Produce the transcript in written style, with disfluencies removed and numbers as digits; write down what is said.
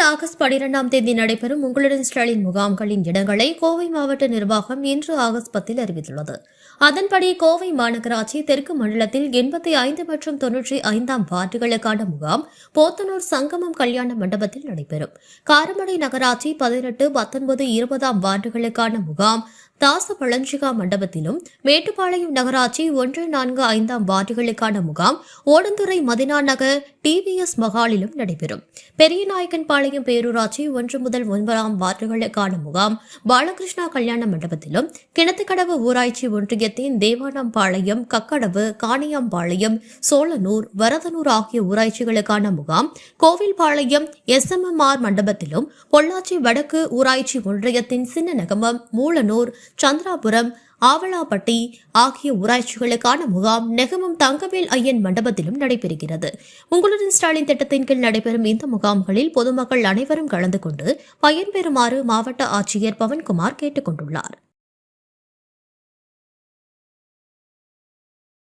August 12ஆம் தேதி நடைபெறும் உங்களுடன் ஸ்டாலின் முகாம்களின் இடங்களை கோவை மாவட்ட நிர்வாகம் இன்று ஆகஸ்ட் 10 அறிவித்துள்ளது. அதன்படி கோவை மாநகராட்சி தெற்கு மண்டலத்தில் 85 மற்றும் 95ஆம் வார்டுகளுக்கான முகாம் போத்தனூர் சங்கமம் கல்யாண மண்டபத்தில் நடைபெறும். காரமடை நகராட்சி 18, 19, 20ஆம் வார்டுகளுக்கான முகாம் தாசபழஞ்சிகா மண்டபத்திலும், மேட்டுப்பாளையம் நகராட்சி 1, 4, 5ஆம் வார்டுகளுக்கான முகாம் ஓடந்துறை மதினா நகர் டிவிஎஸ் மகாலிலும் நடைபெறும். பெரியநாயக்கன்பாளையம் பேரூராட்சி 1 முதல் 9ஆம் வார்டுகளுக்கான முகாம் பாலகிருஷ்ணா கல்யாண மண்டபத்திலும், கிணத்துக்கடவு ஊராட்சி ஒன்றியத்தின் தேவானம்பாளையம், கக்கடவு, காணியாம்பாளையம், சோழனூர், வரதனூர் ஆகிய ஊராட்சிகளுக்கான முகாம் கோவில்பாளையம் SMMR மண்டபத்திலும், பொள்ளாச்சி வடக்கு ஊராட்சி ஒன்றியத்தின் சின்னநகமம், மூலனூர், சந்திராபுரம், ஆவலாப்பட்டி ஆகிய ஊராட்சிகளுக்கான முகாம் நெகமம் தங்கவேல் ஐயன் மண்டபத்திலும் நடைபெறுகிறது. உங்களுடன் ஸ்டாலின் திட்டத்தின் கீழ் நடைபெறும் இந்த முகாம்களில் பொதுமக்கள் அனைவரும் கலந்து கொண்டு பயன்பெறுமாறு மாவட்ட ஆட்சியர் பவன்குமார் கேட்டுக் கொண்டுள்ளார்.